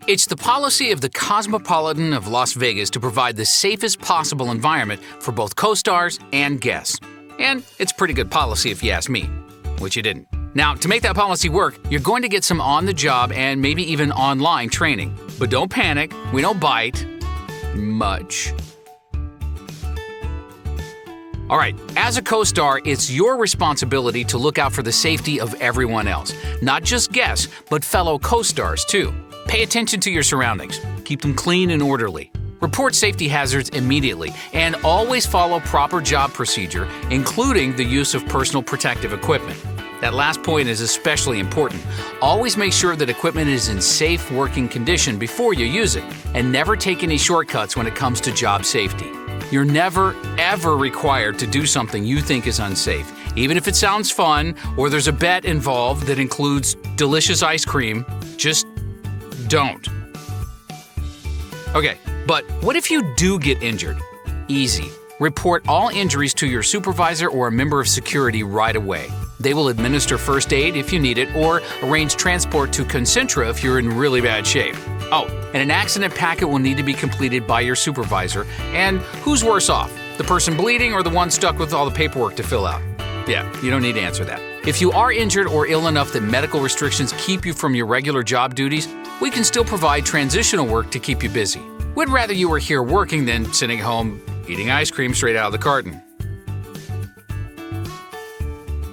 It's the policy of the Cosmopolitan of Las Vegas to provide the safest possible environment for both co-stars and guests. And it's pretty good policy if you ask me, which you didn't. Now, to make that policy work, you're going to get some on-the-job and maybe even online training. But don't panic, we don't bite much. All right, as a co-star, it's your responsibility to look out for the safety of everyone else. Not just guests, but fellow co-stars too. Pay attention to your surroundings. Keep them clean and orderly. Report safety hazards immediately, and always follow proper job procedure, including the use of personal protective equipment. That last point is especially important. Always make sure that equipment is in safe working condition before you use it, and never take any shortcuts when it comes to job safety. You're never, ever required to do something you think is unsafe, even if it sounds fun or there's a bet involved that includes delicious ice cream. Just don't. Okay, but what if you do get injured? Easy. Report all injuries to your supervisor or a member of security right away. They will administer first aid if you need it or arrange transport to Concentra if you're in really bad shape. Oh, and an accident packet will need to be completed by your supervisor. And who's worse off, the person bleeding or the one stuck with all the paperwork to fill out? Yeah, you don't need to answer that. If you are injured or ill enough that medical restrictions keep you from your regular job duties, we can still provide transitional work to keep you busy. We'd rather you were here working than sitting home eating ice cream straight out of the carton.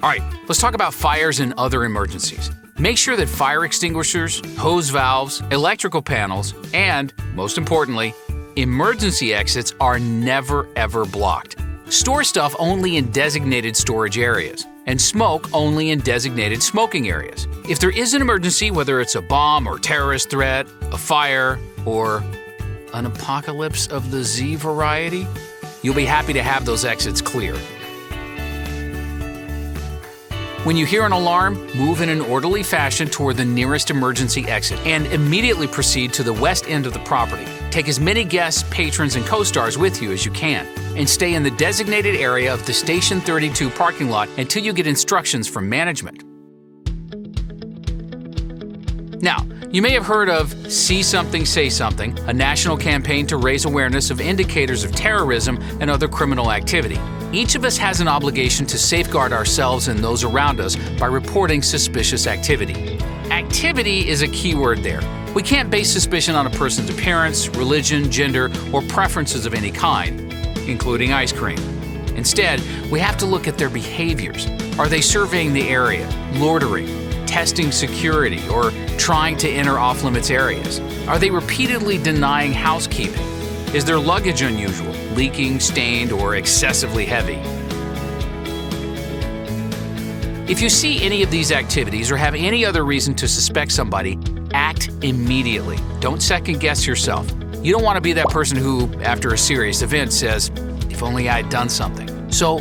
All right, let's talk about fires and other emergencies. Make sure that fire extinguishers, hose valves, electrical panels, and, most importantly, emergency exits are never ever blocked. Store stuff only in designated storage areas, and smoke only in designated smoking areas. If there is an emergency, whether it's a bomb or terrorist threat, a fire, or an apocalypse of the Z variety, you'll be happy to have those exits clear. When you hear an alarm, move in an orderly fashion toward the nearest emergency exit and immediately proceed to the west end of the property. Take as many guests, patrons, and co-stars with you as you can, and stay in the designated area of the Station 32 parking lot until you get instructions from management. Now, you may have heard of See Something, Say Something, a national campaign to raise awareness of indicators of terrorism and other criminal activity. Each of us has an obligation to safeguard ourselves and those around us by reporting suspicious activity. Activity is a key word there. We can't base suspicion on a person's appearance, religion, gender, or preferences of any kind, including ice cream. Instead, we have to look at their behaviors. Are they surveying the area, loitering, testing security, or trying to enter off-limits areas? Are they repeatedly denying housekeeping? Is their luggage unusual, leaking, stained, or excessively heavy? If you see any of these activities or have any other reason to suspect somebody, act immediately. Don't second-guess yourself. You don't want to be that person who, after a serious event, says, "If only I had done something." So,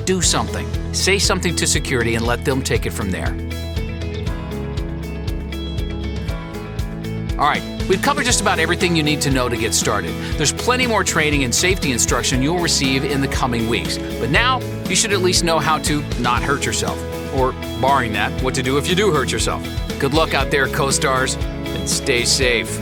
do something. Say something to security and let them take it from there. All right, we've covered just about everything you need to know to get started. There's plenty more training and safety instruction you'll receive in the coming weeks. But now, you should at least know how to not hurt yourself. Or, barring that, what to do if you do hurt yourself. Good luck out there, co-stars, and stay safe.